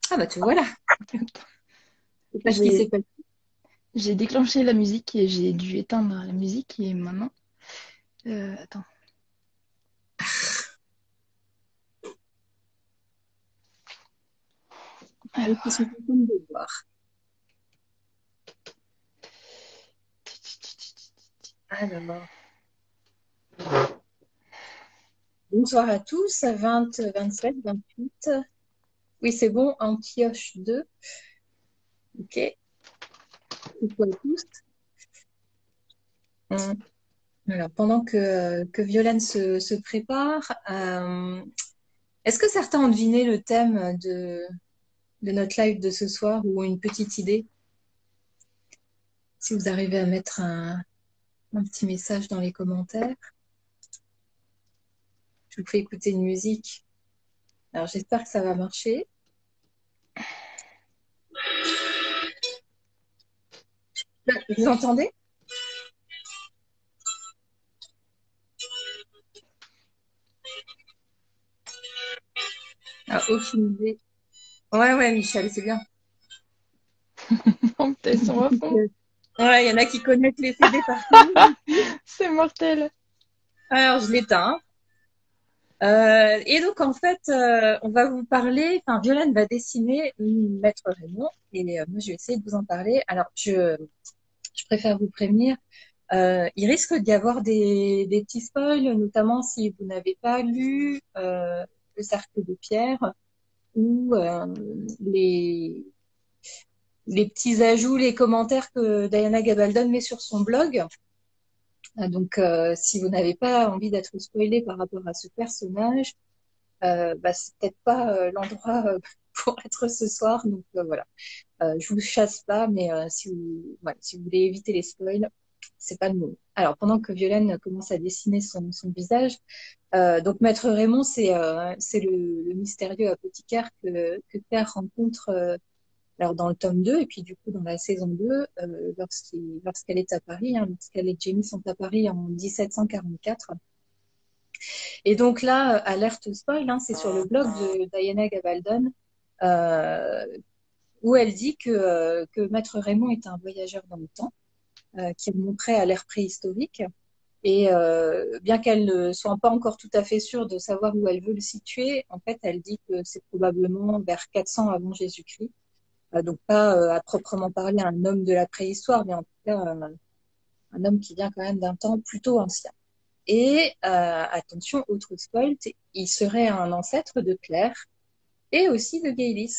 Ah bah tu vois là, je sais pas ce qui s'est J'ai passé. j'ai déclenché la musique et j'ai dû éteindre la musique et maintenant, attends. Ils Alors, sont contents de voir. Alors, bonsoir à tous, 20, 27, 28. Oui, c'est bon, Antioche 2. Ok, coucou à tous. Hum, Alors, pendant que Violaine se prépare, est-ce que certains ont deviné le thème de notre live de ce soir ou une petite idée? Si vous arrivez à mettre un petit message dans les commentaires, je vous fais écouter une musique. Alors, j'espère que ça va marcher. Vous entendez? Ah, aucune idée. Ouais, ouais, Michel, c'est bien. oh, putain, ils sont à fond. Ouais, il y en a qui connaissent les CD par cœur. C'est mortel. Alors, je l'éteins. Et donc, en fait, on va vous parler, enfin, Violaine va dessiner Maître Raymond, et moi, je vais essayer de vous en parler. Alors, je préfère vous prévenir, il risque d'y avoir des petits spoils, notamment si vous n'avez pas lu Le Cercle de Pierre, ou les petits ajouts, les commentaires que Diana Gabaldon met sur son blog. Donc, si vous n'avez pas envie d'être spoilé par rapport à ce personnage, bah, c'est peut-être pas l'endroit pour être ce soir. Donc voilà, je vous chasse pas, mais si vous, ouais, si vous voulez éviter les spoils, c'est pas le moment. Alors pendant que Violaine commence à dessiner son visage, donc Maître Raymond, c'est le mystérieux apothicaire que Claire rencontre alors dans le tome 2 et puis du coup dans la saison 2 lorsqu'elle est à Paris, hein, lorsqu'elle et Jamie sont à Paris en 1744. Et donc là, alerte spoil, hein, c'est sur le blog de Diana Gabaldon, euh, où elle dit que Maître Raymond est un voyageur dans le temps, qui remonterait à l'ère préhistorique. Et bien qu'elle ne soit pas encore tout à fait sûre de savoir où elle veut le situer, en fait, elle dit que c'est probablement vers 400 avant Jésus-Christ. Donc pas à proprement parler un homme de la préhistoire, mais en tout cas un homme qui vient quand même d'un temps plutôt ancien. Et attention, autre spoil, il serait un ancêtre de Claire et aussi de Gaylis.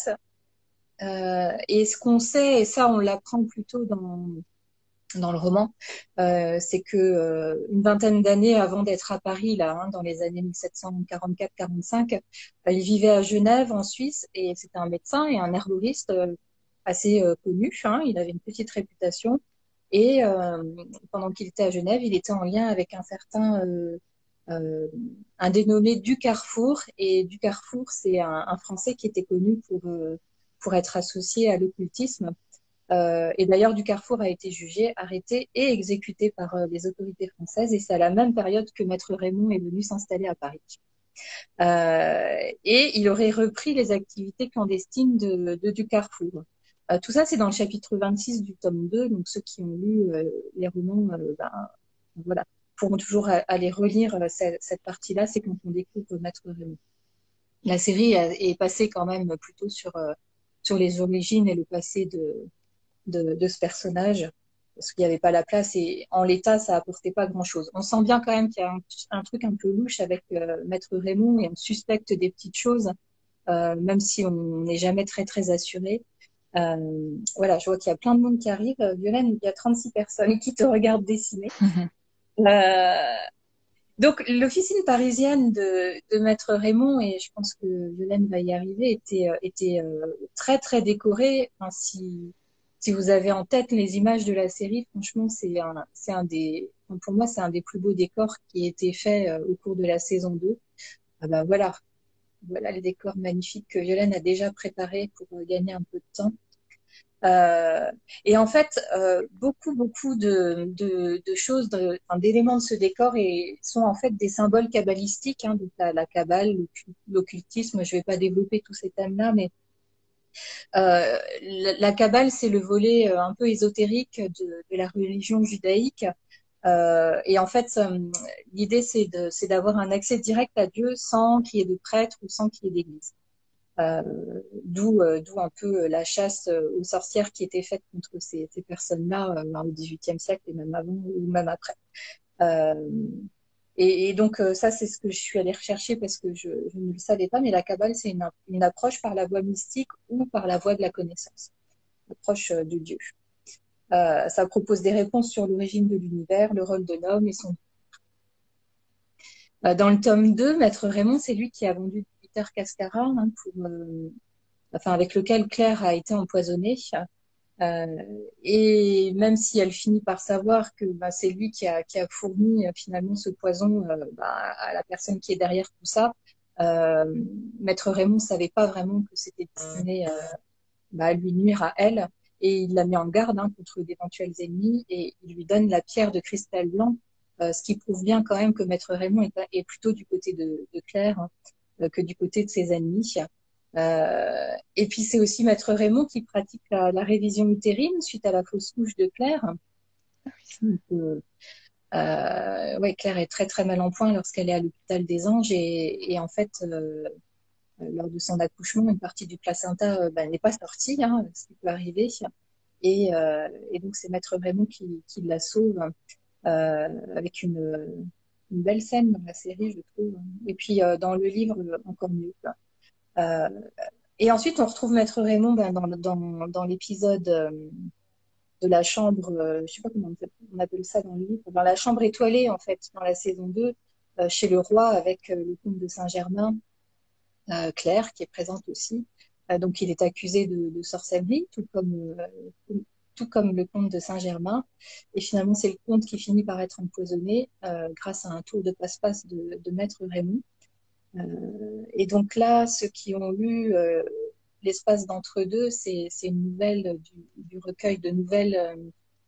Et ce qu'on sait, et ça on l'apprend plutôt dans le roman, c'est que une vingtaine d'années avant d'être à Paris, là, hein, dans les années 1744-45, il vivait à Genève, en Suisse, et c'était un médecin et un herboriste assez connu. Hein, il avait une petite réputation. Et pendant qu'il était à Genève, il était en lien avec un certain euh, un dénommé Du Carrefour. Et Du Carrefour, c'est un Français qui était connu pour être associé à l'occultisme. Et d'ailleurs, Du Carrefour a été jugé, arrêté et exécuté par les autorités françaises. Et c'est à la même période que Maître Raymond est venu s'installer à Paris. Et il aurait repris les activités clandestines de Du Carrefour. Tout ça, c'est dans le chapitre 26 du tome 2. Donc, ceux qui ont lu les romans, ben, voilà, pourront toujours aller relire cette partie-là. C'est quand on découvre Maître Raymond. La série est passée quand même plutôt sur les origines et le passé de ce personnage, parce qu'il n'y avait pas la place et en l'état, ça apportait pas grand-chose. On sent bien quand même qu'il y a un truc un peu louche avec Maître Raymond et on suspecte des petites choses, même si on n'est jamais très très assuré. Voilà, je vois qu'il y a plein de monde qui arrive. Violaine, il y a 36 personnes qui te regardent dessiner. Euh, donc, l'officine parisienne de Maître Raymond, et je pense que Violaine va y arriver, était très, très décorée. Enfin, si vous avez en tête les images de la série, franchement, c'est un des, enfin, pour moi, c'est un des plus beaux décors qui a été fait au cours de la saison 2. Ah bah voilà, voilà les décors magnifiques que Violaine a déjà préparés pour gagner un peu de temps. Euh, et en fait, beaucoup de choses, enfin, d'éléments de ce décor sont en fait des symboles kabbalistiques, hein, donc la kabbale, l'occultisme. Je vais pas développer tous ces thèmes-là, mais La Kabbale, c'est le volet un peu ésotérique de la religion judaïque. Et en fait, l'idée, c'est d'avoir un accès direct à Dieu sans qu'il y ait de prêtre ou sans qu'il y ait d'église. D'où un peu la chasse aux sorcières qui était faite contre ces personnes-là dans le XVIIIe siècle et même avant ou même après. Euh, et donc ça, c'est ce que je suis allée rechercher parce que je ne le savais pas, mais la Kabbale, c'est une approche par la voie mystique ou par la voie de la connaissance, l'approche de Dieu. Ça propose des réponses sur l'origine de l'univers, le rôle de l'homme et son... Dans le tome 2, Maître Raymond, c'est lui qui a vendu Peter Cascara, hein, enfin, avec lequel Claire a été empoisonnée. Et même si elle finit par savoir que c'est lui qui a fourni finalement ce poison à la personne qui est derrière tout ça, Maître Raymond savait pas vraiment que c'était destiné à lui nuire à elle. Et il la met en garde contre d'éventuels ennemis et il lui donne la pierre de cristal blanc, ce qui prouve bien quand même que Maître Raymond est plutôt du côté de Claire que du côté de ses ennemis. Et puis c'est aussi Maître Raymond qui pratique la révision utérine suite à la fausse couche de Claire. Donc, ouais, Claire est très très mal en point lorsqu'elle est à l'hôpital des Anges et en fait lors de son accouchement une partie du placenta n'est pas sortie, ce qui peut arriver. Et donc c'est Maître Raymond qui la sauve avec une belle scène dans la série, je trouve. Et puis dans le livre encore mieux. Euh, Et ensuite, on retrouve Maître Raymond dans l'épisode de la chambre, je sais pas comment on appelle ça dans le livre, dans la chambre étoilée, en fait, dans la saison 2, chez le roi, avec le comte de Saint-Germain, Claire, qui est présente aussi. Donc, il est accusé de sorcellerie, tout comme le comte de Saint-Germain. Et finalement, c'est le comte qui finit par être empoisonné grâce à un tour de passe-passe de Maître Raymond. Et donc là, ceux qui ont lu l'espace d'entre-deux, c'est une nouvelle du recueil de nouvelles,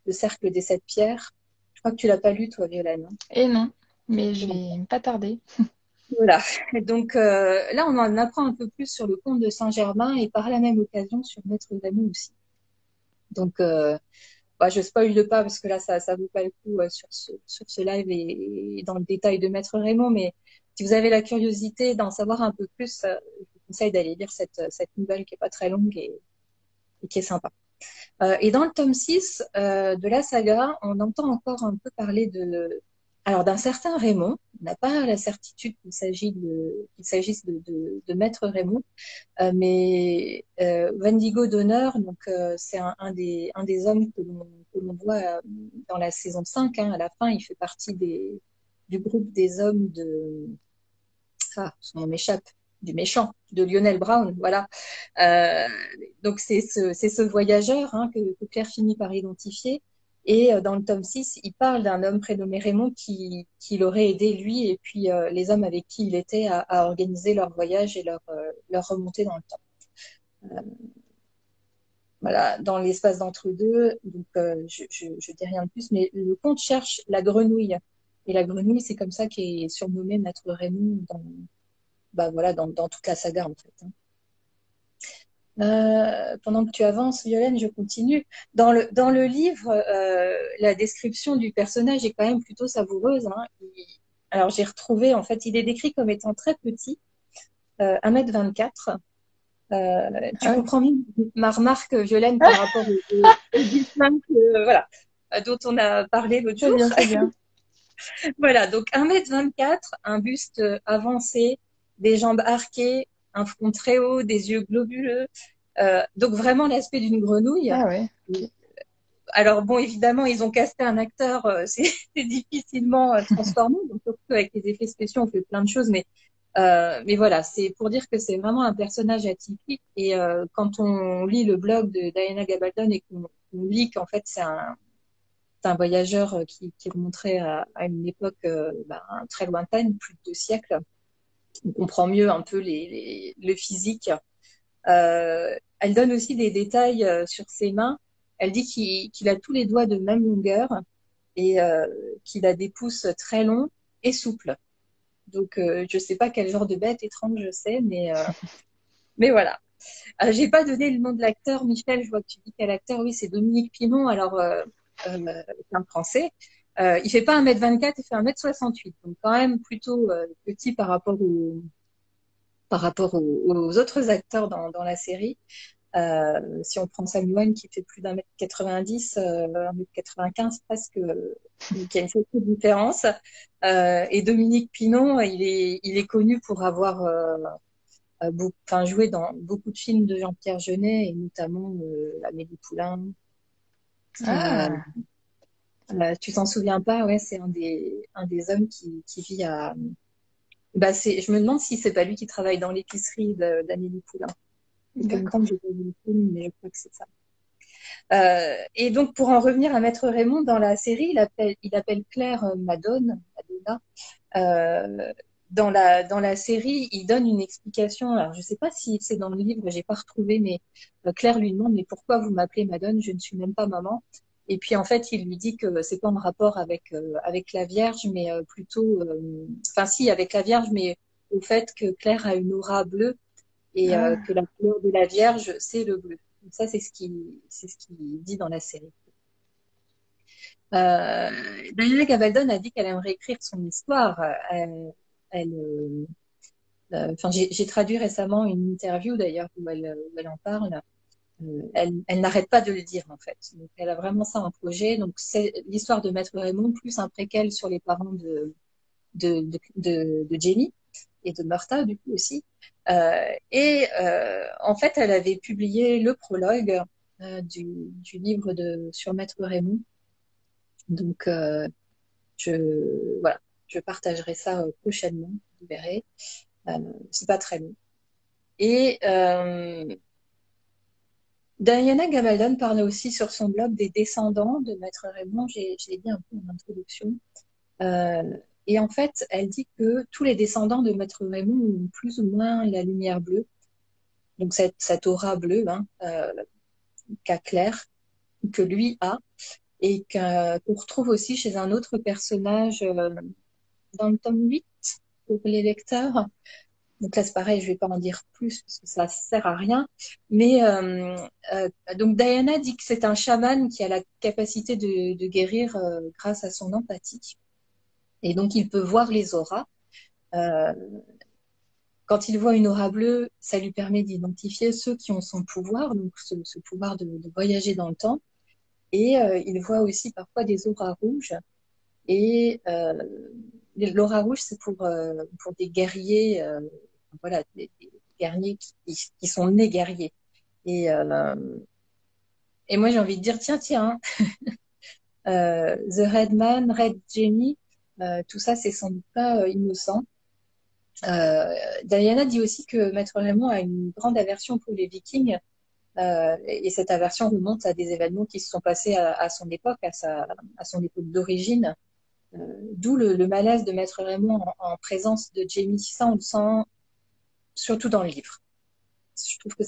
Le Cercle des Sept Pierres. Je crois que tu l'as pas lu, toi, Violaine. Et non, mais je vais pas tarder. Voilà. Et donc là, on en apprend un peu plus sur le comte de Saint-Germain et par la même occasion sur Maître Raymond aussi. Donc, je spoile pas parce que là, ça vaut pas le coup sur ce live et dans le détail de Maître Raymond. Mais si vous avez la curiosité d'en savoir un peu plus, je vous conseille d'aller lire cette nouvelle qui est pas très longue et qui est sympa. Et dans le tome 6 de la saga, on entend encore un peu parler alors d'un certain Raymond. On n'a pas la certitude qu'il s'agisse de Maître Raymond, mais Wendigo d'honneur, donc c'est un des hommes que l'on voit dans la saison 5. À la fin, il fait partie du groupe des hommes son nom m'échappe, du méchant, de Lionel Brown, voilà. Euh, donc c'est ce voyageur que Claire finit par identifier. Et dans le tome 6, il parle d'un homme prénommé Raymond qui l'aurait aidé, lui, et puis les hommes avec qui il était à organiser leur voyage et leur remontée dans le temps. Voilà, dans l'espace d'entre-deux, donc je dis rien de plus, mais le conte cherche la grenouille. Et la grenouille, c'est comme ça qu'est surnommé Maître Raymond dans toute la saga, en fait. Pendant que tu avances, Violaine, je continue. Dans le livre, la description du personnage est quand même plutôt savoureuse. Alors, j'ai retrouvé, en fait, il est décrit comme étant très petit, 1,24 m. Tu comprends mieux ma remarque, Violaine, par rapport au dessin voilà, dont on a parlé l'autre jour. C'est bien. Voilà, donc 1,24 m, un buste avancé, des jambes arquées, un front très haut, des yeux globuleux. Donc vraiment l'aspect d'une grenouille. Ah ouais. Okay. Alors bon, évidemment, ils ont casté un acteur, c'est difficilement transformé, donc surtout avec les effets spéciaux, on fait plein de choses, mais voilà, c'est pour dire que c'est vraiment un personnage atypique. Et quand on lit le blog de Diana Gabaldon et qu'on lit qu'en fait c'est un voyageur qui remonterait à une époque très lointaine, plus de 2 siècles, on comprend mieux un peu le physique. Elle donne aussi des détails sur ses mains. Elle dit qu'il a tous les doigts de même longueur et qu'il a des pouces très longs et souples. Donc, je sais pas quel genre de bête étrange je sais, mais voilà. J'ai pas donné le nom de l'acteur, Michel. Je vois que tu dis quel acteur. Oui, c'est Dominique Pinon. Alors, c'est un Français. Il fait pas 1m24, il fait 1m68. Donc, quand même plutôt petit par rapport aux autres acteurs dans la série. Si on prend Sam Yuan qui fait plus d'1m90, 1m95 presque, donc il y a une sacrée différence. Et Dominique Pinon, il est connu pour avoir enfin, joué dans beaucoup de films de Jean-Pierre Jeunet et notamment Amélie Poulain. Euh, Ah, Tu t'en souviens pas? Ouais, c'est un des hommes qui vit à. Bah, je me demande si c'est pas lui qui travaille dans l'épicerie d'Amélie Poulain. Il fait longtemps d'accord. que j'ai pas vu le film, mais je crois que c'est ça. Et donc, pour en revenir à Maître Raymond, dans la série, il appelle Claire Madonna. Euh, dans la série, il donne une explication. Alors, je sais pas si c'est dans le livre, j'ai pas retrouvé, mais Claire lui demande, mais pourquoi vous m'appelez Madone? Je ne suis même pas maman. Et puis, en fait, il lui dit que c'est pas en rapport avec la Vierge, mais plutôt, enfin, si, avec la Vierge, mais au fait que Claire a une aura bleue et que Ah, la couleur de la Vierge, c'est le bleu. Donc ça, c'est ce qu'il dit dans la série. Diana Gabaldon a dit qu'elle aimerait écrire son histoire. Elle, enfin, j'ai traduit récemment une interview d'ailleurs où elle en parle. Elle n'arrête pas de le dire en fait. Donc, elle a vraiment ça en projet. Donc c'est l'histoire de Maître Raymond plus un préquel sur les parents de Jamie et de Murta du coup aussi. En fait, elle avait publié le prologue du livre sur Maître Raymond. Donc voilà, je partagerai ça prochainement, vous verrez. Euh, c'est pas très long. Et Diana Gabaldon parlait aussi sur son blog des descendants de Maître Raymond. Je l'ai dit un peu en introduction. Euh, et en fait, elle dit que tous les descendants de Maître Raymond ont plus ou moins la lumière bleue, donc cette aura bleue hein, qu'a Claire, que lui a, et qu'on retrouve aussi chez un autre personnage dans le tome 8 pour les lecteurs. Donc là, c'est pareil, je vais pas en dire plus parce que ça sert à rien. Mais donc Diana dit que c'est un chaman qui a la capacité de guérir grâce à son empathie. Et donc, il peut voir les auras. Euh, Quand il voit une aura bleue, ça lui permet d'identifier ceux qui ont son pouvoir, donc ce pouvoir de voyager dans le temps. Et il voit aussi parfois des auras rouges. Et l'aura rouge, c'est pour des guerriers, voilà, des guerriers qui sont nés guerriers. Et, euh, et moi, j'ai envie de dire, tiens, The Red Man, Red Jamie, tout ça, c'est sans doute pas innocent. Diana dit aussi que Maître Raymond a une grande aversion pour les Vikings, et cette aversion remonte à des événements qui se sont passés à son époque, à son époque d'origine, d'où le malaise de Maître Raymond en présence de Jamie. Ça, on le sent surtout dans le livre. Je trouve que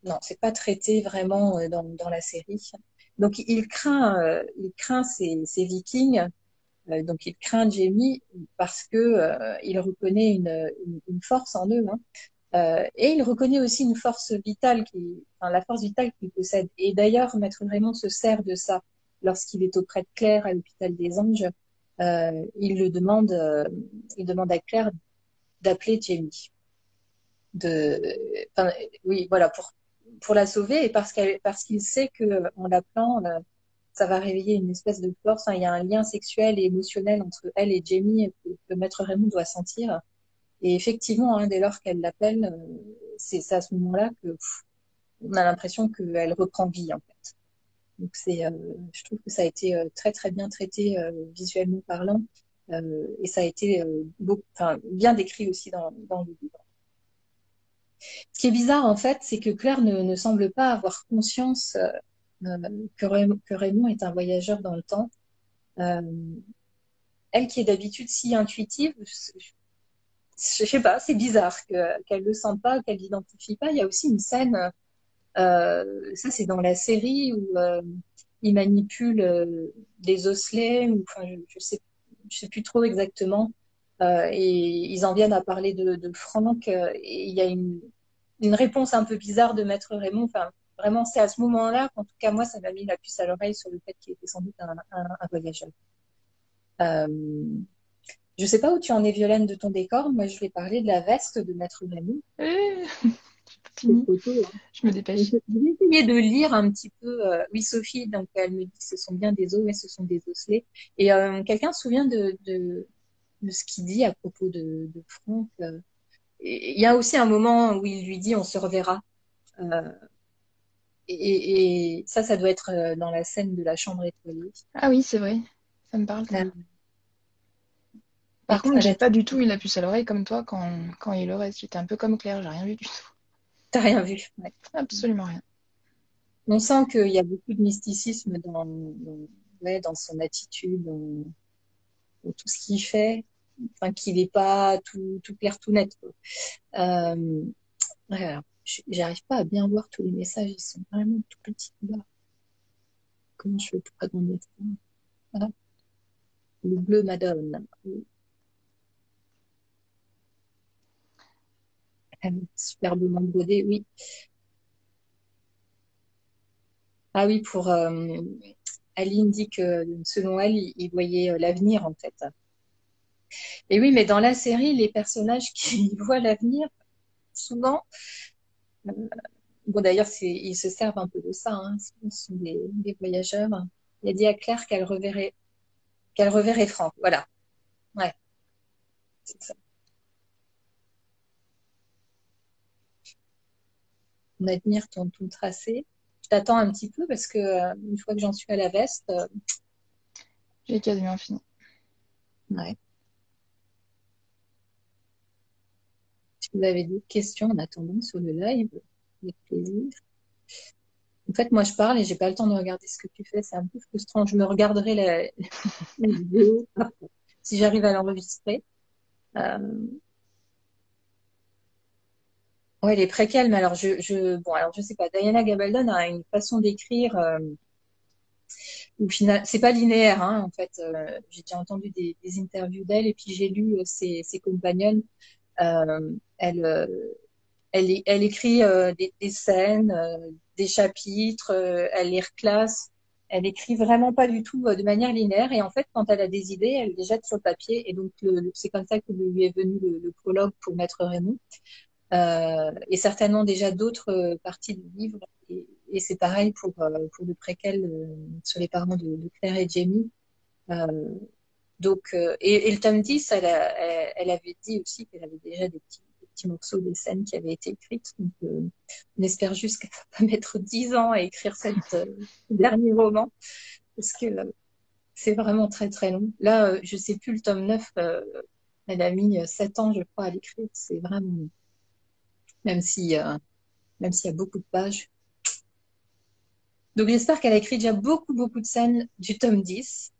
non, c'est pas traité vraiment dans la série. Donc il craint ces Vikings. Donc il craint Jamie parce que il reconnaît une force en eux, hein. Et il reconnaît aussi une force vitale enfin, la force vitale qu'il possède. Et d'ailleurs, Maître Raymond se sert de ça lorsqu'il est auprès de Claire à l'hôpital des Anges. Il demande à Claire d'appeler Jamie. De, enfin, oui, voilà, pour la sauver et parce qu'il sait que en l'appelant, ça va réveiller une espèce de force, hein. Il y a un lien sexuel et émotionnel entre elle et Jamie que Maître Raymond doit sentir. Et effectivement, hein, dès lors qu'elle l'appelle, c'est à ce moment-là que on a l'impression qu'elle reprend vie en fait. Donc je trouve que ça a été très très bien traité visuellement parlant, et ça a été enfin, bien décrit aussi dans le livre. Ce qui est bizarre en fait, c'est que Claire ne semble pas avoir conscience que Raymond est un voyageur dans le temps. Euh, Elle qui est d'habitude si intuitive, je sais pas, c'est bizarre qu'elle le sente pas, qu'elle l'identifie pas. Il y a aussi une scène, ça c'est dans la série où il manipule des osselets, ou enfin je sais plus trop exactement. Et ils en viennent à parler de Franck. Et il y a une réponse un peu bizarre de Maître Raymond. Enfin, vraiment, c'est à ce moment-là qu'en tout cas, moi, ça m'a mis la puce à l'oreille sur le fait qu'il était sans doute un voyageur. Euh, je sais pas où tu en es, Violaine, de ton décor. Moi, je vais parler de la veste de Maître Raymond. J'ai pas Cette fini. photo, hein. Je me Donc, dépêche. je vais essayer de lire un petit peu. Oui, Sophie, donc elle me dit que ce sont bien des os, mais ce sont des osselets. Et quelqu'un se souvient de ce qu'il dit à propos de Franck. Il y a aussi un moment où il lui dit on se reverra. Euh, et ça doit être dans la scène de la chambre étoilée. Ah oui, c'est vrai. Ça me parle, ça. Euh, Par contre, j'ai Extradat, pas du tout eu la puce à l'oreille comme toi quand il le reste. J'étais un peu comme Claire, j'ai rien vu du tout. t'as rien vu. Ouais. Absolument rien. On sent qu'il y a beaucoup de mysticisme ouais, dans son attitude, dans tout ce qu'il fait. Enfin, qu'il n'est pas tout clair, tout net, quoi. Euh, ouais, alors, j'arrive pas à bien voir tous les messages, ils sont vraiment tout petits là. Comment je fais pour agrandir ça? Voilà. Le bleu Madone. Superbement brodé, oui. Ah oui, pour Aline dit que selon elle, il voyait l'avenir en fait. Et oui, mais dans la série, les personnages qui voient l'avenir, souvent, euh, bon d'ailleurs, ils se servent un peu de ça, hein, ce sont des voyageurs. Il a dit à Claire qu'elle reverrait Franck. Voilà, ouais, c'est ça. On admire ton tracé. Je t'attends un petit peu parce que une fois que j'en suis à la veste, J'ai quasiment fini. ouais. Si vous avez d'autres questions en attendant sur le live, avec plaisir. En fait, moi, je parle et j'ai pas le temps de regarder ce que tu fais. C'est un peu frustrant. Je me regarderai la vidéo après, si j'arrive à l'enregistrer. Euh, ouais, les préquels, mais alors bon, alors je sais pas. Diana Gabaldon a une façon d'écrire où c'est pas linéaire, hein, en fait. J'ai déjà entendu des interviews d'elle et puis j'ai lu ses compagnons. Elle, elle écrit des scènes, des chapitres, elle les reclasse. Elle écrit vraiment pas du tout de manière linéaire. Et en fait, quand elle a des idées, elle les jette sur le papier. Et donc, c'est comme ça que lui est venu le prologue pour Maître Raymond. Et certainement déjà d'autres parties du livre. Et c'est pareil pour le préquel sur les parents de Claire et Jamie. Euh, et le tome 10, elle avait dit aussi qu'elle avait déjà des petits morceaux des scènes qui avaient été écrites. Donc, on espère juste qu'elle va pas mettre 10 ans à écrire ce dernier roman, parce que c'est vraiment très très long. Là, je sais plus, le tome 9, elle a mis 7 ans, je crois, à l'écrire. C'est vraiment, même si, même s'il y a beaucoup de pages. Donc, j'espère qu'elle a écrit déjà beaucoup, beaucoup de scènes du tome 10.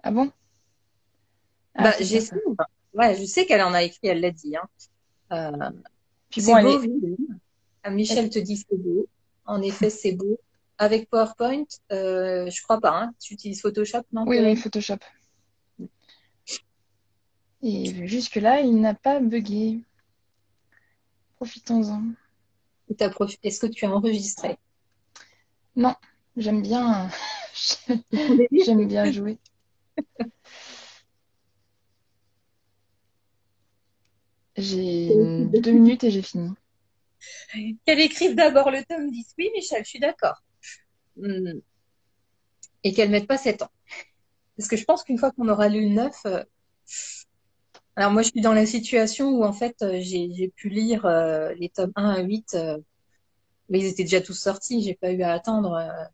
Ah bon? Ah, Bah, c'est bien j'espère. ça. Ouais, je sais qu'elle en a écrit, elle l'a dit, hein. Euh, Puis c'est bon, beau, oui. elle- Michel te dit c'est beau. En effet, c'est beau. Avec PowerPoint, je crois pas, hein. Tu utilises Photoshop, non, Oui, oui, Violaine? Photoshop. Et jusque-là, il n'a pas bugué. Profitons-en. Est-ce que tu as enregistré? Non, j'aime bien, Ton début. j'aime bien jouer. J'ai 2 minutes et j'ai fini. Qu'elle écrive d'abord le tome 10. Oui, Michel, je suis d'accord. Et qu'elle mette pas 7 ans. Parce que je pense qu'une fois qu'on aura lu le 9, alors moi je suis dans la situation où en fait j'ai pu lire les tomes 1 à 8, mais ils étaient déjà tous sortis, j'ai pas eu à attendre.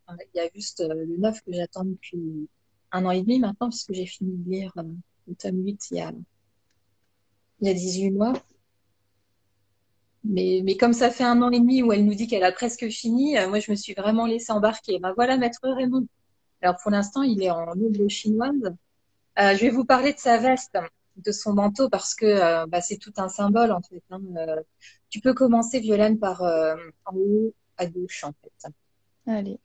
Enfin, il y a juste le 9 que j'attends depuis 1 an et demi maintenant, puisque j'ai fini de lire le tome 8 il y a 18 mois. Mais comme ça fait 1 an et demi où elle nous dit qu'elle a presque fini, moi je me suis vraiment laissée embarquer. Ben voilà, Maître Raymond. Alors pour l'instant, il est en ombre chinoise. Je vais vous parler de sa veste, de son manteau, parce que bah, c'est tout un symbole en fait, hein. Tu peux commencer, Violaine, par en haut à gauche en fait. Allez.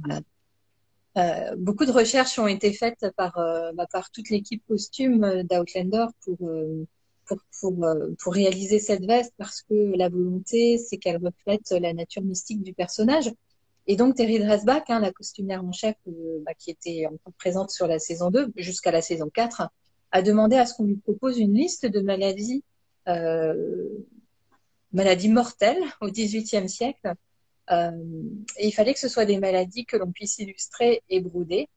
Voilà. Beaucoup de recherches ont été faites par toute l'équipe costume d'Outlander pour réaliser cette veste parce que la volonté, c'est qu'elle reflète la nature mystique du personnage. Et donc, Terry Dresbach, hein, la costumière en chef qui était encore présente sur la saison 2 jusqu'à la saison 4, a demandé à ce qu'on lui propose une liste de euh, maladies mortelles au XVIIIe siècle. Euh, et il fallait que ce soit des maladies que l'on puisse illustrer et broder.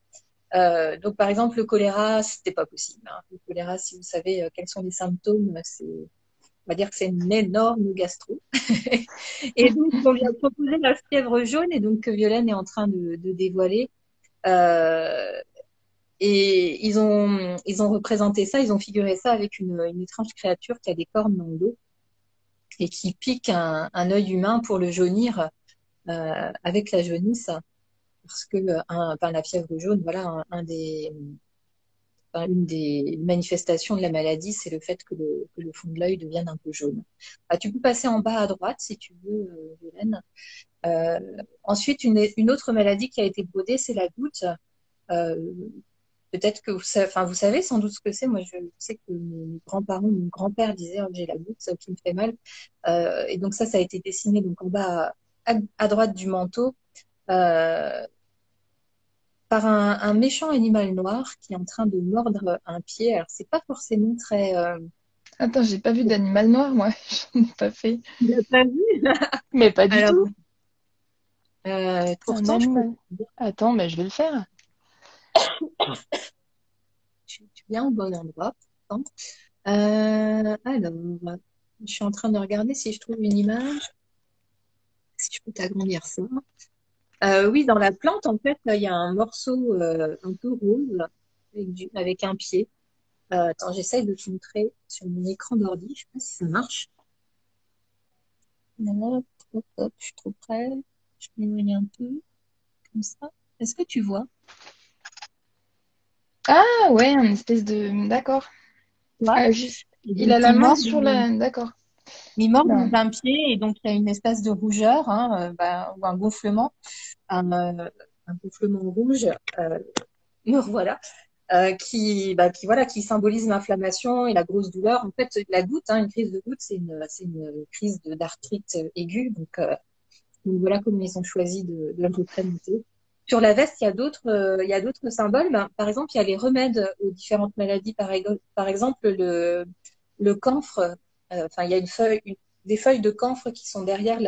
Donc, par exemple, le choléra, c'était pas possible. Hein. Le choléra, si vous savez quels sont les symptômes, on va dire que c'est une énorme gastro. Et donc, on lui a proposé la fièvre jaune, et donc que Violaine est en train de dévoiler. Euh, et ils ont représenté ça, ils ont figuré ça avec une étrange créature qui a des cornes dans le dos et qui pique un œil humain pour le jaunir avec la jaunisse. Parce que la fièvre jaune, voilà, une des manifestations de la maladie, c'est le fait que le fond de l'œil devienne un peu jaune. Tu peux passer en bas à droite si tu veux, Hélène. Ensuite, une autre maladie qui a été brodée, c'est la goutte. Euh, Peut-être que vous savez sans doute ce que c'est. Moi, je sais que mes grands-parents, mon grand-père disait, oh, j'ai la goutte, ça qui me fait mal. Et donc ça a été dessiné donc en bas à droite du manteau. Euh, Par un méchant animal noir qui est en train de mordre un pied. Alors, c'est pas forcément très. Attends, j'ai pas vu d'animal noir, moi. J'en ai pas fait. Tu l'as pas vu? Mais pas du Alors, tout. Un pourtant, je peux animal. Attends, mais je vais le faire. tu es bien au bon endroit. Pourtant. Alors, je suis en train de regarder si je trouve une image, si je peux t'agrandir ça. Oui, dans la plante, en fait, il y a un morceau un peu rose avec un pied. Attends, j'essaye de te montrer sur mon écran d'ordi. Je sais pas si ça marche. Hop, hop, hop, je suis trop près. Je m'éloigne un peu, comme ça. Est-ce que tu vois? Ah ouais, un espèce de. D'accord. Tu vois? Juste. Et Il donc, a la main sur la. D'accord. il mord Non. d'un pied et donc il y a une espèce de rougeur, hein, ou un gonflement rouge. Euh, Me revoilà. Voilà, qui symbolise l'inflammation et la grosse douleur. En fait, la goutte, hein, une crise de goutte, c'est une crise d'arthrite aiguë. Donc voilà comment ils ont choisi de le représenter. Sur la veste, il y a d'autres symboles. Ben, par exemple, il y a les remèdes aux différentes maladies. Par exemple, le camphre. Enfin, il y a des feuilles de camphre qui sont derrière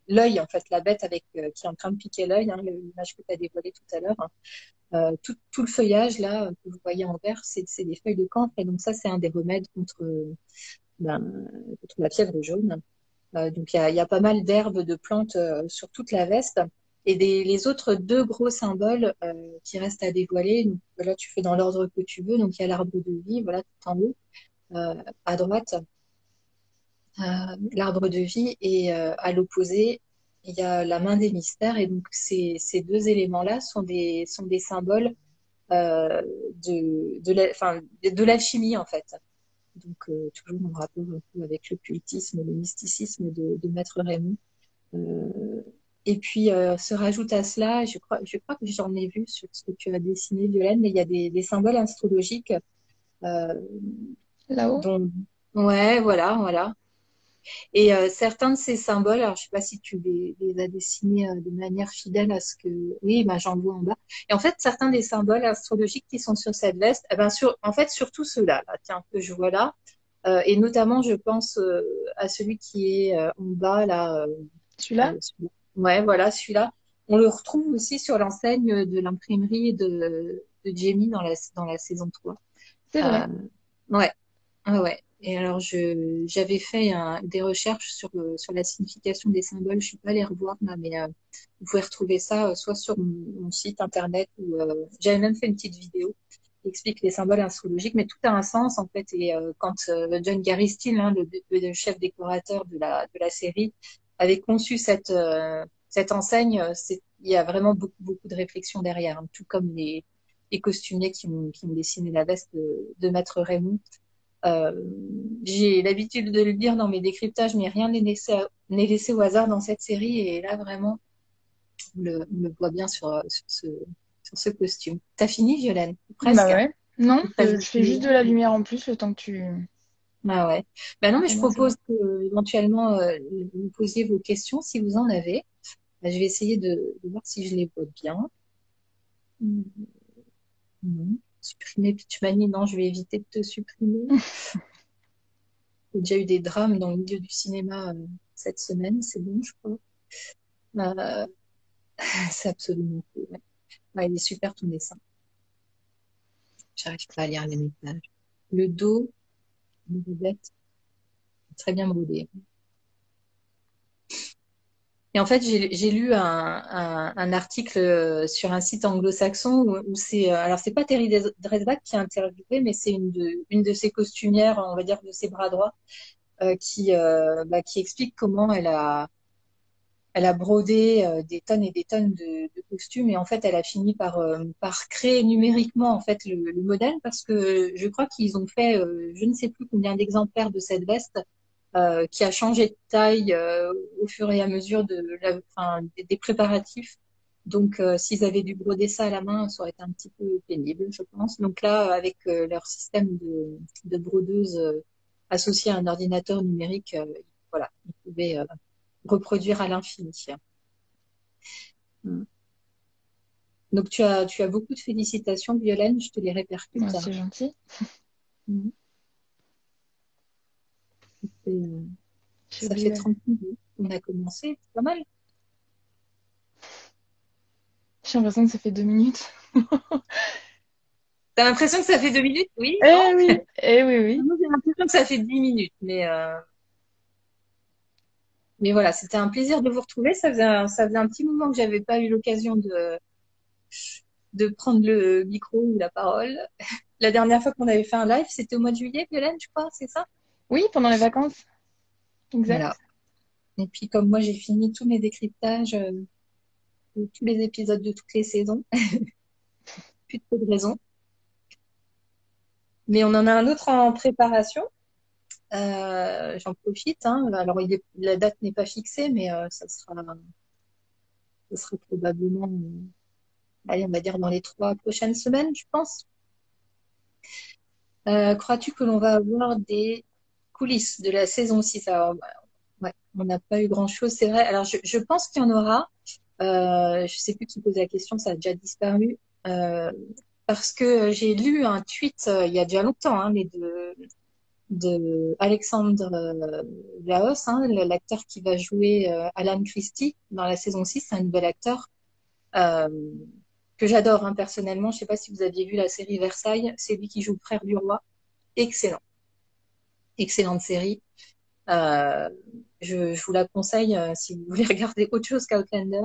l'œil, en fait, la bête qui est en train de piquer l'œil, hein, l'image que tu as dévoilée tout à l'heure. Hein. Tout le feuillage là que vous voyez en vert, c'est des feuilles de camphre et donc ça c'est un des remèdes ben, contre la fièvre jaune. Donc il y a pas mal d'herbes, de plantes sur toute la veste. Et les autres deux gros symboles qui restent à dévoiler, donc, voilà, tu fais dans l'ordre que tu veux. Donc il y a l'arbre de vie, voilà, tout en haut, à droite, l'arbre de vie, et à l'opposé, il y a la main des mystères. Et donc ces deux éléments-là sont des symboles euh, de l'alchimie en fait. Donc toujours en rapport un peu avec l'occultisme, le mysticisme de Maître Raymond. Euh, et puis se rajoute à cela, je crois que j'en ai vu sur ce que tu as dessiné, Violaine, mais il y a des symboles astrologiques euh, Là-haut? dont ouais, voilà, voilà. Et certains de ces symboles, alors je sais pas si tu les as dessinés de manière fidèle à ce que... Oui, ben, j'en vois en bas. Et en fait, certains des symboles astrologiques qui sont sur cette veste, eh ben, en fait, surtout ceux-là, là, tiens, que je vois là, et notamment, je pense à celui qui est en bas, là. Celui-là? Ouais, voilà, celui-là. On le retrouve aussi sur l'enseigne de l'imprimerie de Jamie dans la saison 3. C'est Euh, vrai. ouais. Ah ouais. Et alors, j'avais fait des recherches sur la signification des symboles. Je suis pas allée revoir là, mais vous pouvez retrouver ça soit sur mon site internet ou j'avais même fait une petite vidéo qui explique les symboles astrologiques, mais tout a un sens en fait. Et quand John Gary Steele, hein, le chef décorateur de la série, avait conçu cette enseigne, il y a vraiment beaucoup de réflexion derrière, hein, tout comme les costumiers qui ont dessiné la veste de Maître Raymond. Euh, j'ai l'habitude de le dire dans mes décryptages, mais rien n'est laissé au hasard dans cette série. Et là, vraiment, on le voit bien sur ce costume. T'as fini, Violaine? Bah Presque. ouais. Non, C'est très je fais juste de la lumière en plus le temps que tu Ah ouais. Ben non, mais je commences à... propose que éventuellement vous posiez vos questions si vous en avez. Ben, je vais essayer de voir si je les vois bien. Mhm. Mhm. Supprimer Pitchmany, non, je vais éviter de te supprimer. J'ai déjà eu des drames dans le milieu du cinéma cette semaine, c'est bon, je crois. Euh, c'est absolument cool. Ouais. Ouais, il est super ton dessin. J'arrive pas à lire les messages. Le dos, une vedette, très bien brodé. Et en fait, j'ai lu un article sur un site anglo-saxon où c'est, alors c'est pas Terry Dresbach qui a interviewé, mais c'est une de ses costumières, on va dire de ses bras droits, qui explique comment elle a brodé des tonnes et des tonnes de costumes et en fait, elle a fini par créer numériquement en fait le modèle parce que je crois qu'ils ont fait, je ne sais plus combien d'exemplaires de cette veste qui a changé de taille au fur et à mesure enfin, des préparatifs. Donc, s'ils avaient dû broder ça à la main, ça aurait été un petit peu pénible, je pense. Donc là, avec leur système de brodeuse associé à un ordinateur numérique, voilà, ils pouvaient reproduire à l'infini. Mm. Donc, tu as beaucoup de félicitations, Violaine, je te les répercute. Ouais, c'est gentil. Mm. Et, J'ai ça oublié. fait 30 minutes qu'on a commencé, c'est pas mal. J'ai l'impression que ça fait 2 minutes. T'as l'impression que ça fait 2 minutes? Oui, non? Eh oui, eh oui, oui. Moi, j'ai l'impression que ça fait 10 minutes, mais voilà, c'était un plaisir de vous retrouver. Ça faisait un petit moment que j'avais pas eu l'occasion de prendre le micro ou la parole. La dernière fois qu'on avait fait un live, c'était au mois de juillet, Violaine, je crois, c'est ça? Oui, pendant les vacances, Voilà. exact. Et puis, comme moi, j'ai fini tous mes décryptages de tous les épisodes de toutes les saisons, plus de raison. Mais on en a un autre en préparation. J'en profite, hein. Alors, la date n'est pas fixée, mais ça sera probablement, allez, on va dire dans les 3 prochaines semaines, je pense. Crois-tu que l'on va avoir des coulisses de la saison 6? Alors, ouais, on n'a pas eu grand-chose, c'est vrai. Alors, je pense qu'il y en aura. Je sais plus qui pose la question, ça a déjà disparu. Euh, Parce que j'ai lu un tweet il y a déjà longtemps, hein, mais de Alexandre Laos, hein, l'acteur qui va jouer Alan Christie dans la saison 6, c'est un nouvel acteur euh, que j'adore hein, personnellement. Je sais pas si vous aviez vu la série Versailles, c'est lui qui joue le frère du roi. Excellent, excellente série. Euh, je vous la conseille si vous voulez regarder autre chose qu'Outlander.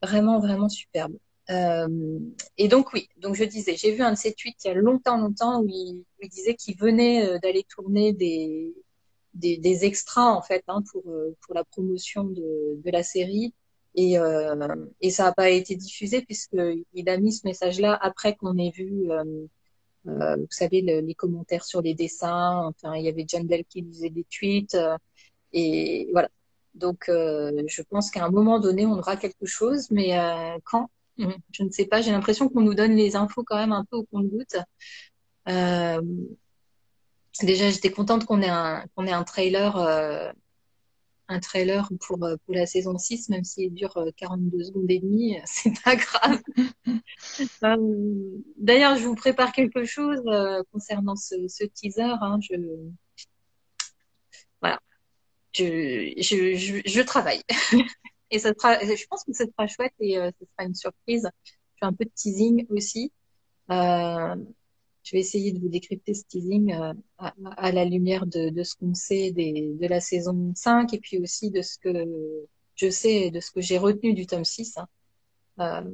Vraiment, vraiment superbe. Euh, et donc oui, donc je disais, j'ai vu un de ses tweets il y a longtemps, longtemps où il disait qu'il venait d'aller tourner des extras en fait hein, pour la promotion de la série et ça n'a pas été diffusé puisqu'il a mis ce message-là après qu'on ait vu vous savez les commentaires sur les dessins. Enfin, il y avait John Bell qui faisait des tweets et voilà. Donc je pense qu'à un moment donné on aura quelque chose, mais quand? Je ne sais pas. J'ai l'impression qu'on nous donne les infos quand même un peu au compte-gouttes. Euh, Déjà, j'étais contente qu'on ait un trailer pour la saison 6 même s'il dure 42 secondes et demie, c'est pas grave. D'ailleurs, je vous prépare quelque chose concernant ce teaser. Hein, voilà, je travaille. Et je pense que ça sera chouette et ce sera une surprise. Je fais un peu de teasing aussi. Euh, je vais essayer de vous décrypter ce teasing à la lumière de ce qu'on sait de la saison 5 et puis aussi de ce que je sais et de ce que j'ai retenu du tome 6. Hein. Euh,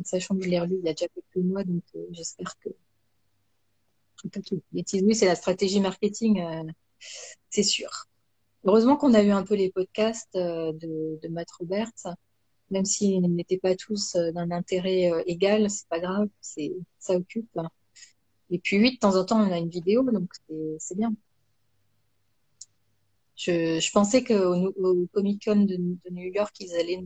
Sachant que je l'ai relu il y a déjà quelques mois, donc j'espère que les teasings, c'est la stratégie marketing, c'est sûr. Heureusement qu'on a eu un peu les podcasts de Matt Roberts, même s'ils n'étaient pas tous d'un intérêt égal, c'est pas grave, ça occupe. Et puis oui, de temps en temps, on a une vidéo, donc c'est bien. Je pensais au Comic-Con de New York, ils allaient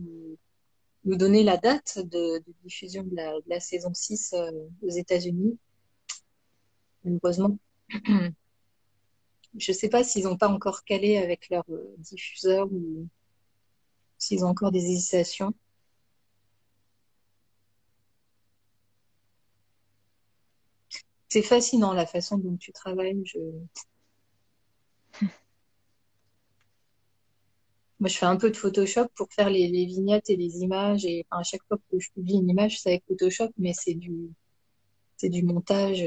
nous donner la date de diffusion de la saison 6 aux États-Unis. malheureusement. Je sais pas s'ils n'ont pas encore calé avec leur diffuseur ou s'ils ont encore des hésitations. C'est fascinant la façon dont tu travailles. Moi, je fais un peu de Photoshop pour faire les vignettes et les images. Et enfin, à chaque fois que je publie une image, c'est avec Photoshop, mais c'est du montage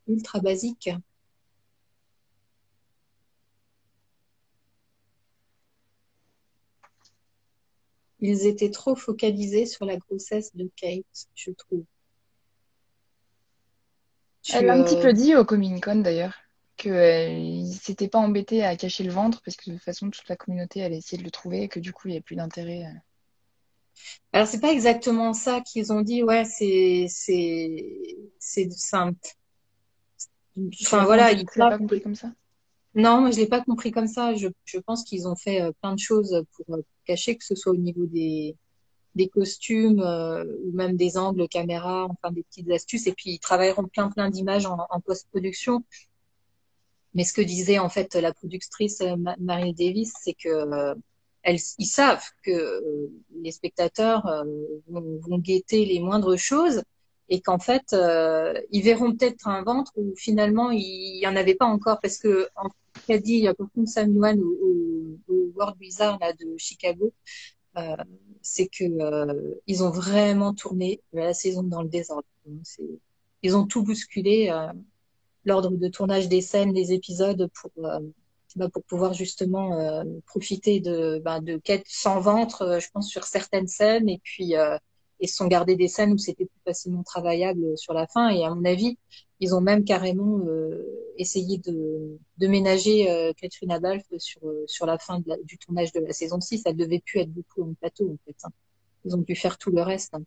ultra basique. Ils étaient trop focalisés sur la grossesse de Kate, je trouve. Elle Tu, l'a un petit peu dit au Comic-Con d'ailleurs, qu'il ne s'était pas embêté à cacher le ventre parce que de toute façon toute la communauté allait essayer de le trouver et que du coup il n'y avait plus d'intérêt. Alors, c'est pas exactement ça qu'ils ont dit. Ouais, enfin, voilà, ils Tu l'as savent pas compris comme ça? non, moi je l'ai pas compris comme ça. Je pense qu'ils ont fait plein de choses pour cacher, que ce soit au niveau des costumes ou même des angles caméra, enfin des petites astuces. Et puis ils travailleront plein d'images en post-production. Mais ce que disait en fait la productrice Marie Davis, c'est que ils savent que les spectateurs vont guetter les moindres choses et qu'en fait ils verront peut-être un ventre où finalement il y en avait pas encore parce que en qu'a dit Parfum Sam Yuan au World Wizard là, de Chicago, euh, c'est que ils ont vraiment tourné la saison dans le désordre. Ils ont tout bousculé. L'ordre de tournage des scènes, des épisodes pour pouvoir justement profiter de quêtes sans ventre, je pense, sur certaines scènes et puis et se sont gardés des scènes où c'était plus facilement travaillable sur la fin. Et à mon avis, ils ont même carrément essayé de ménager Katrina Balfe sur la fin du tournage de la saison 6. Ça devait plus être beaucoup en plateau, en fait, hein. Ils ont dû faire tout le reste, hein.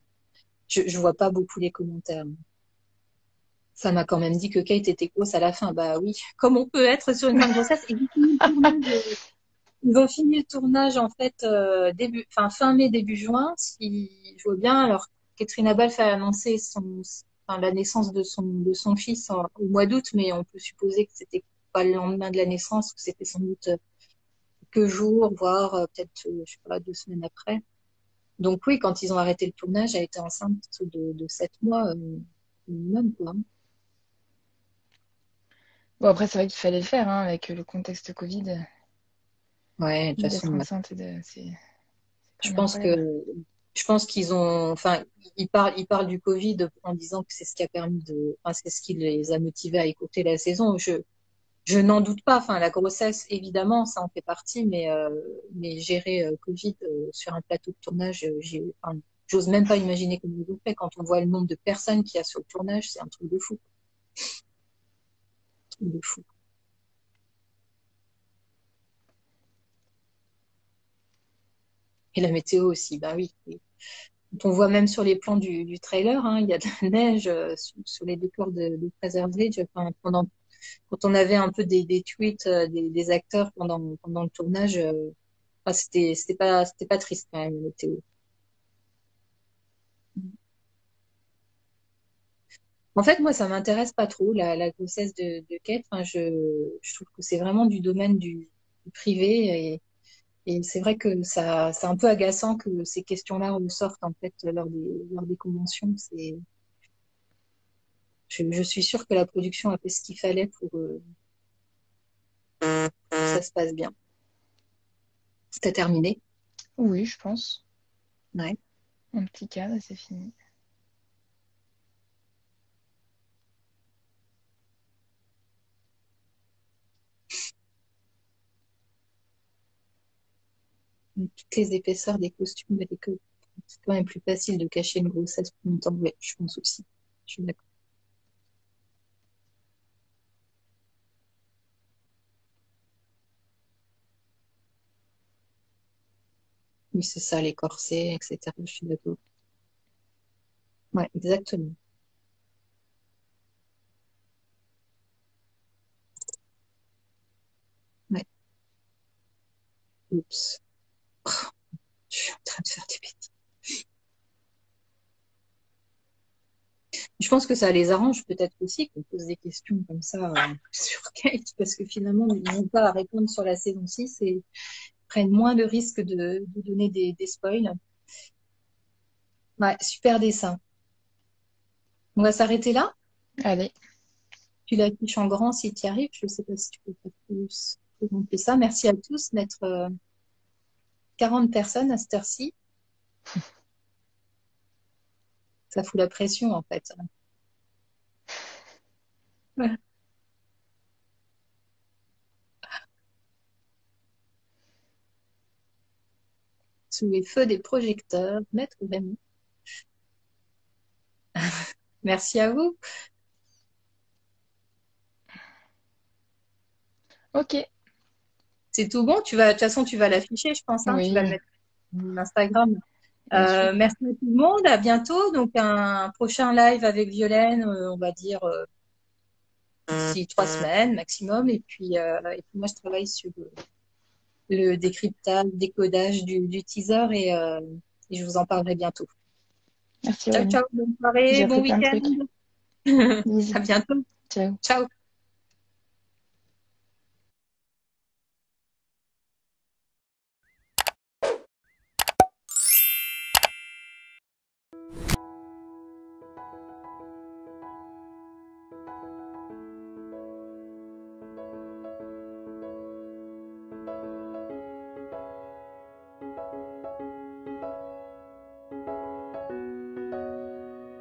Je vois pas beaucoup les commentaires. Ça m'a quand même dit que Kate était grosse à la fin. Bah oui, comme on peut être sur une fin de grossesse. Et ils ont fini le tournage en fait fin mai, début juin, si je vois bien. Alors, Catherine Balfe a annoncé la naissance de son fils au mois d'août, mais on peut supposer que c'était pas le lendemain de la naissance, que c'était sans doute quelques jours, voire peut-être, je sais pas, 2 semaines après. Donc oui, quand ils ont arrêté le tournage, elle était enceinte de 7 mois minimum, quoi. Bon après c'est vrai qu'il fallait le faire hein, avec le contexte Covid, Ouais, de toute d'être façon, enceinte c'est quand Je même pense incroyable. que je pense qu'ils ont, enfin, ils parlent du Covid en disant que c'est ce qui a permis enfin, c'est ce qui les a motivés à écouter la saison. Je n'en doute pas. Enfin, la grossesse, évidemment, ça en fait partie, mais gérer Covid sur un plateau de tournage, enfin, j'ose même pas imaginer comment ils ont fait. Quand on voit le nombre de personnes qu'il y a sur le tournage, c'est un truc de fou, un truc de fou. Et la météo aussi, bah oui. Quand on voit même sur les plans du trailer, hein, il y a de la neige sur les décors de Fraser's Ridge. Enfin, quand on avait un peu des tweets des acteurs pendant le tournage, enfin, c'était pas triste quand même, la météo. En fait, moi, ça m'intéresse pas trop, la grossesse de Kate. Enfin, je trouve que c'est vraiment du domaine du privé et c'est vrai que c'est un peu agaçant que ces questions-là ressortent en fait lors des conventions. Je suis sûre que la production a fait ce qu'il fallait pour que ça se passe bien. C'était terminé. Oui je pense. Ouais. Un petit cadre et c'est fini. Toutes les épaisseurs des costumes et c'est quand même plus facile de cacher une grossesse plus longtemps. Oui, je pense aussi. Je suis d'accord. Oui, c'est ça, les corsets, etc. Je suis d'accord. Ouais, exactement. Ouais. Oups. Je suis en train de faire des bêtises. Je pense que ça les arrange peut-être aussi qu'on pose des questions comme ça sur Kate, parce que finalement, ils n'ont pas à répondre sur la saison 6 et prennent moins de risques de donner des spoils. Ouais, super dessin. On va s'arrêter là. Allez, Tu l'affiches en grand si tu y arrives. Je ne sais pas si tu peux faire plus présenter ça. Merci à tous d'être 40 personnes à cette heure-ci. Ça fout la pression en fait. Ouais. Sous les feux des projecteurs, Maître Raymond. Merci à vous. ok, C'est tout bon. De toute façon, tu vas l'afficher, je pense. Hein. Tu vas le oui, mettre sur Instagram. bien sûr. Merci à tout le monde. À bientôt. Donc, un prochain live avec Violaine, on va dire d'ici 3 semaines maximum. Et puis moi, je travaille sur le décryptage, décodage du teaser et je vous en parlerai bientôt. Merci Ciao, Aurélie. ciao. Bonne soirée, J'ai bon appris plein de trucs. week-end. Bisous. À bientôt. Ciao. Ciao.